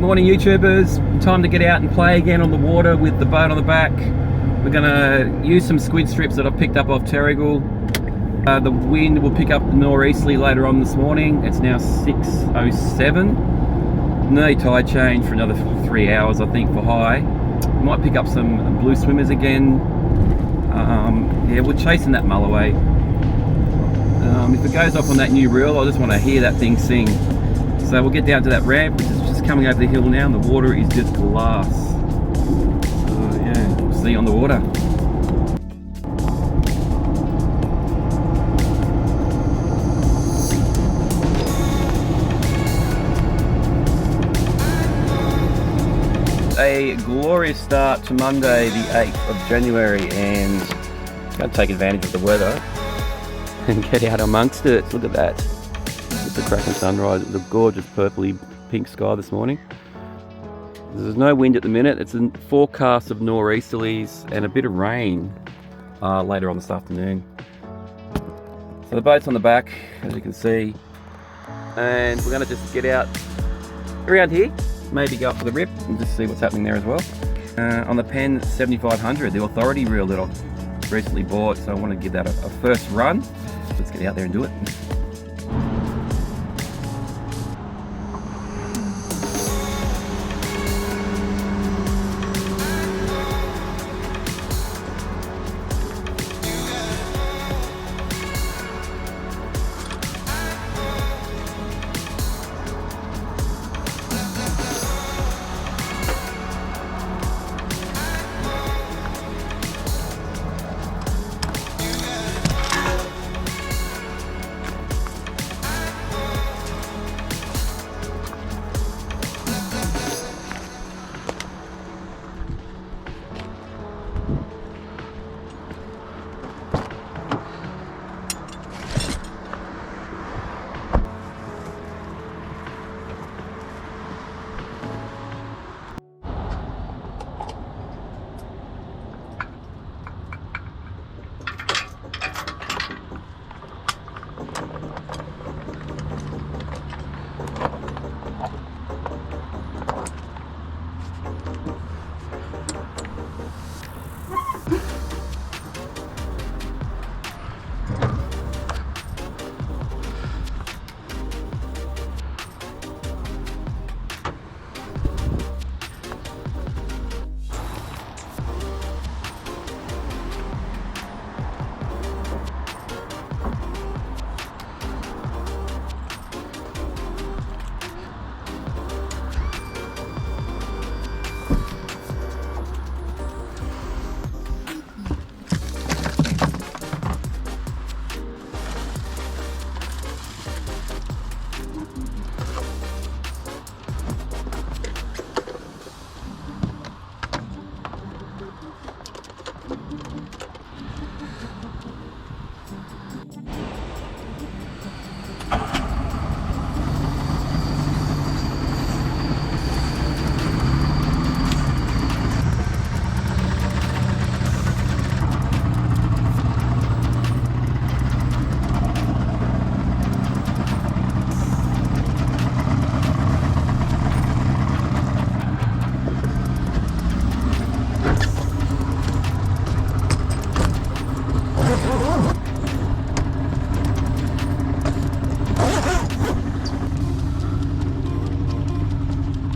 Good morning, YouTubers. Time to get out and play again on the water with the boat on the back. We're gonna use some squid strips that I've picked up off Terrigal. The wind will pick up northeasterly later on this morning. It's now 6:07. No tide change for another 3 hours, I think, for high. Might pick up some blue swimmers again. Yeah, we're chasing that mull away. If it goes off on that new reel, I just want to hear that thing sing. So we'll get down to that ramp, which is just coming over the hill now, and the water is just glass. So yeah, we'll see you on the water. A glorious start to Monday the 8th of January, and going to take advantage of the weather and get out amongst it. Look at that. It's the cracking sunrise. It's a gorgeous purpley pink sky this morning. There's no wind at the minute. It's a forecast of nor'easterlies and a bit of rain later on this afternoon. So the boat's on the back, as you can see, and we're going to just get out around here, maybe go up to the rip and just see what's happening there as well. On the Penn 7500, the Authority reel that I've recently bought, so I want to give that a first run. Let's get out there and do it.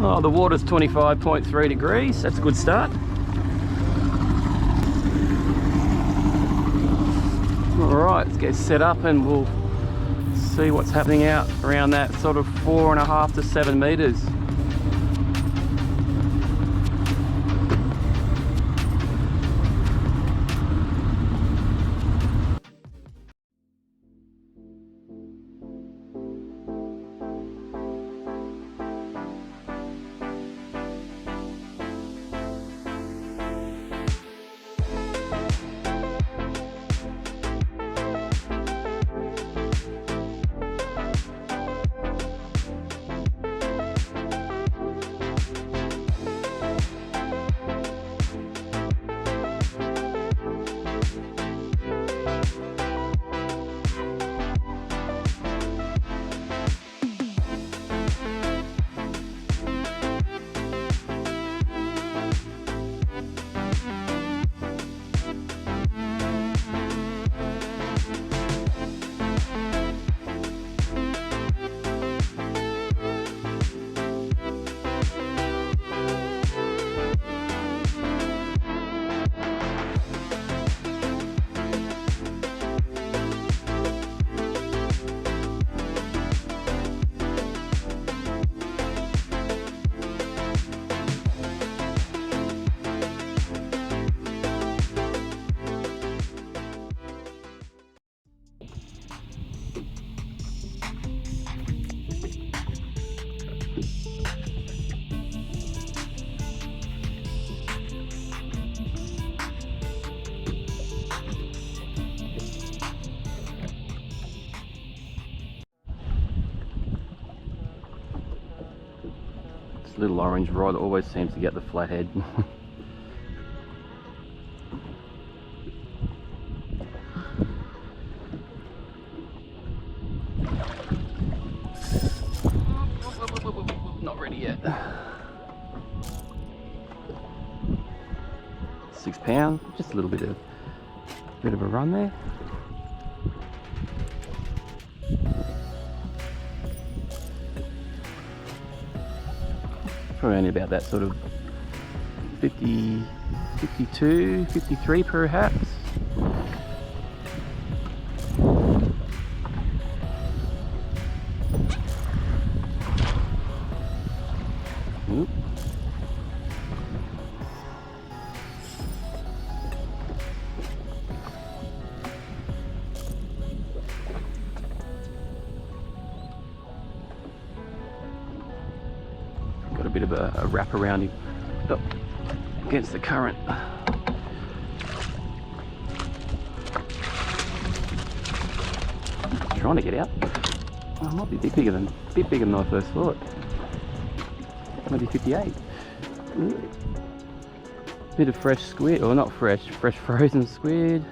Oh, the water's 25.3 degrees. That's a good start. All right, let's get set up and we'll see what's happening out around that sort of 4.5 to 7 meters. Little orange rod always seems to get the flathead. Not ready yet. 6 pounds, just a little bit of a run there. Probably only about that sort of 50, 52, 53 perhaps. Oop. Got a bit of a wrap around him against the current. Trying to get out. Oh, it might be a bit bigger than I first thought. Maybe 58. Bit of fresh squid, or not fresh frozen squid.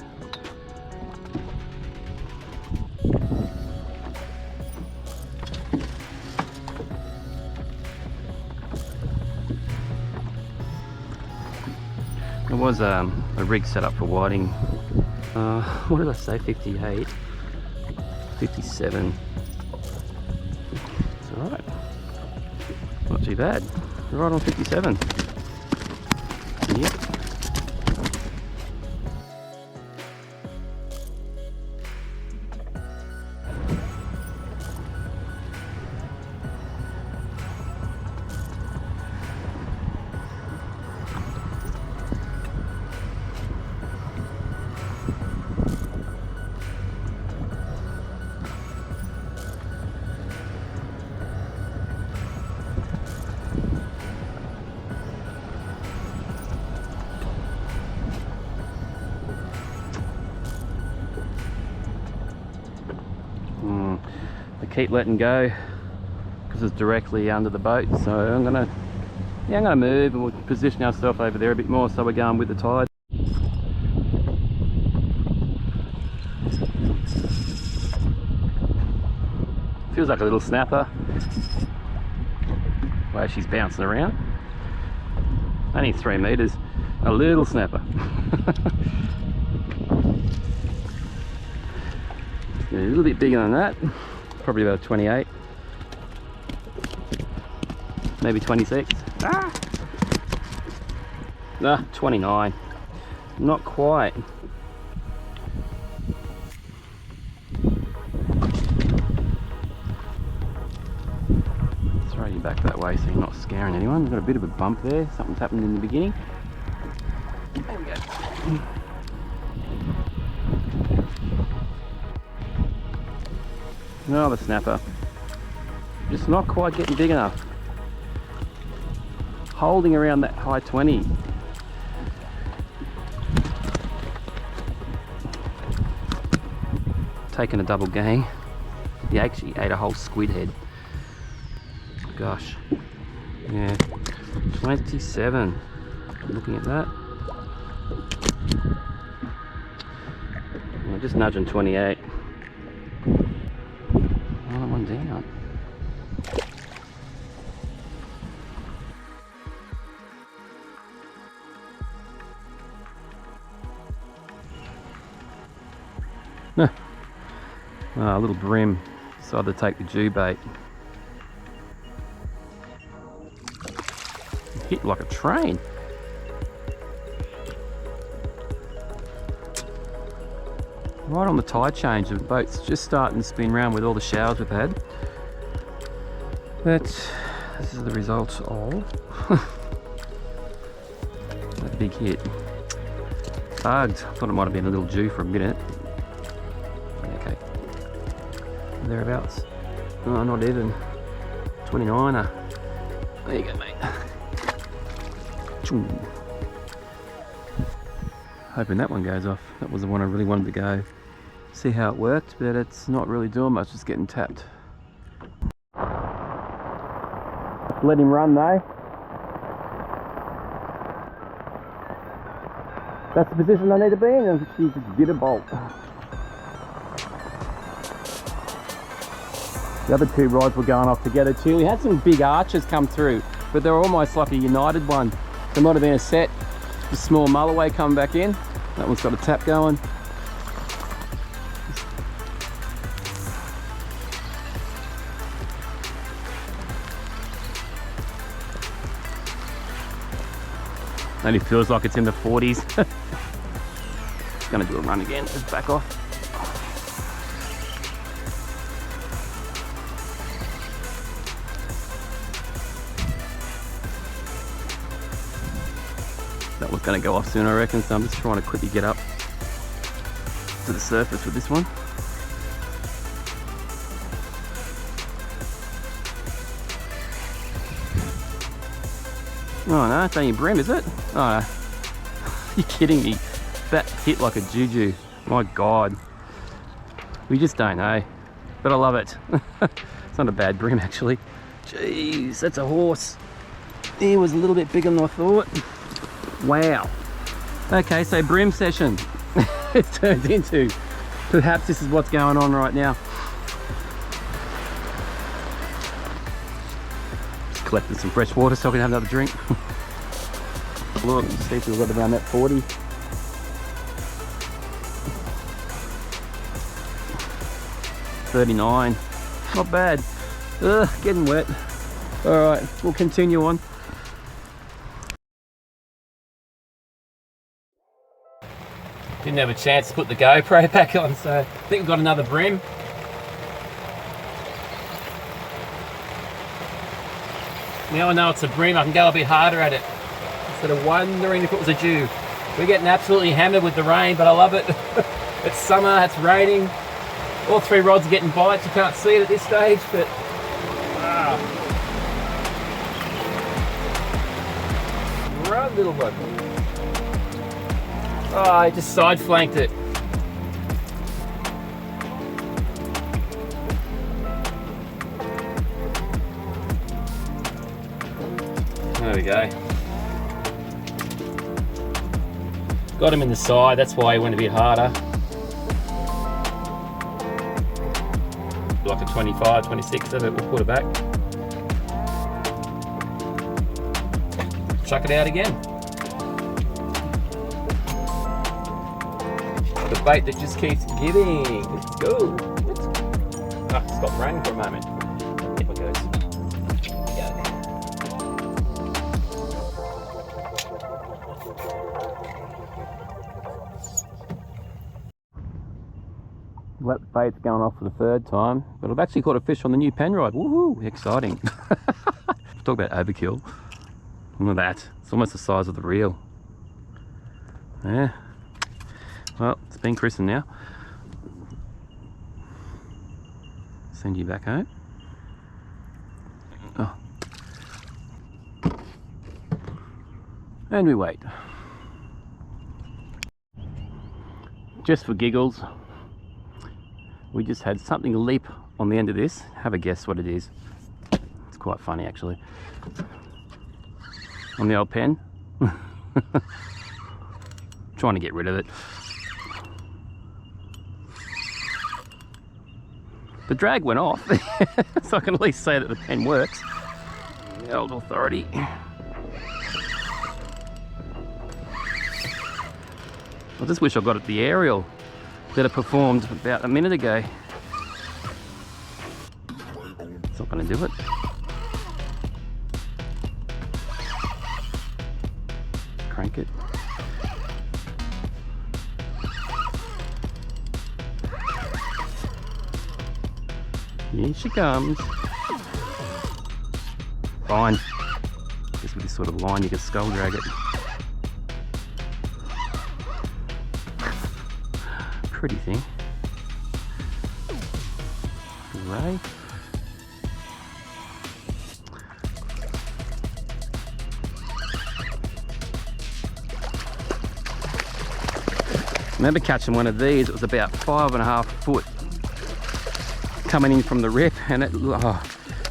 There was a rig set up for whiting. What did I say? 58, 57. It's alright. Not too bad. Right on 57. Yep. I keep letting go because it's directly under the boat, so I'm gonna move and we'll position ourselves over there a bit more so we're going with the tide. Feels like a little snapper. Wow, she's bouncing around. Only 3 meters. A little snapper. A little bit bigger than that. Probably about 28. Maybe 26. Ah! 29. Not quite. Throw you back that way so you're not scaring anyone. We've got a bit of a bump there. Something's happened in the beginning. There we go. Another snapper. Just not quite getting big enough. Holding around that high 20. Taking a double gang. He actually ate a whole squid head. Gosh. Yeah. 27. Looking at that. I'm just nudging 28. Another one down. A little brim. Decided to take the Jew bait. Hit like a train. Right on the tide change, the boat's just starting to spin round with all the showers we've had. But this is the result of that big hit. Bugged. Thought it might have been a little Jew for a minute. Okay. Thereabouts. Oh, not even. 29er. There you go, mate. Hoping that one goes off. That was the one I really wanted to go. See how it worked, but it's not really doing much, just getting tapped. Let him run though. That's the position I need to be in, and she just did a bolt. The other two rods were going off together too. We had some big arches come through, but they're almost like a united one. There might have been a set, a small mulloway coming back in. That one's got a tap going. Only feels like it's in the 40s. Just gonna do a run again, just back off. That was going to go off soon, I reckon, so I'm just trying to quickly get up to the surface with this one. Oh no, it's only brim, is it? Oh no. You're kidding me. That hit like a juju. My God. We just don't know. But I love it. It's not a bad brim, actually. Jeez, that's a horse. He was a little bit bigger than I thought. Wow. Okay, so brim session. It turned into. Perhaps this is what's going on right now. Just collecting some fresh water so I can have another drink. Look, see if we've got around that 40. $39. Not bad. Ugh, getting wet. Alright, we'll continue on. Didn't have a chance to put the GoPro back on, so I think we've got another brim. Now I know it's a brim, I can go a bit harder at it instead of wondering if it was a Jew. We're getting absolutely hammered with the rain, but I love it. It's summer, it's raining. All three rods are getting bites. You can't see it at this stage, but wow. Run, little one. Oh, I just side flanked it. There we go. Got him in the side, that's why he went a bit harder. Like a 25, 26 of it, we'll put it back. Chuck it out again. The bait that just keeps giving. Let's go. Ah, stop raining for a moment. Here it goes. That bait's going off for the third time, but I've actually caught a fish on the new Penn rod. Woohoo! Exciting. Talk about overkill. Look at that. It's almost the size of the reel. Yeah. Well, it's been christened now. Send you back home. Oh. And we wait. Just for giggles, we just had something leap on the end of this. Have a guess what it is. It's quite funny actually. On the old Penn. Trying to get rid of it. The drag went off, so I can at least say that the Penn works. The old Authority. I just wish I got it the aerial that it performed about a minute ago. It's not going to do it. Crank it. Here she comes. Fine. Just with this sort of line you can skull drag it. Pretty thing. Right. I remember catching one of these. It was about 5.5 foot coming in from the rip, and it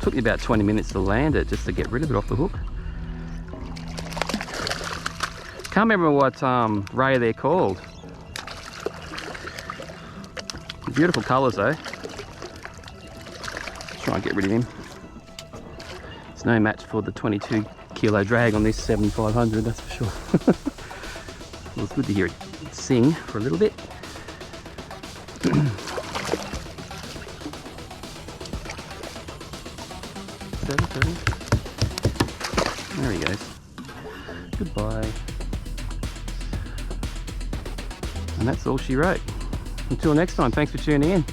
took me about 20 minutes to land it just to get rid of it off the hook. Can't remember what ray they're called. Beautiful colours though. Try and get rid of him. It's no match for the 22 kilo drag on this 7500, that's for sure. Well, it's good to hear it sing for a little bit. There he goes. Goodbye. And that's all she wrote. Until next time, thanks for tuning in.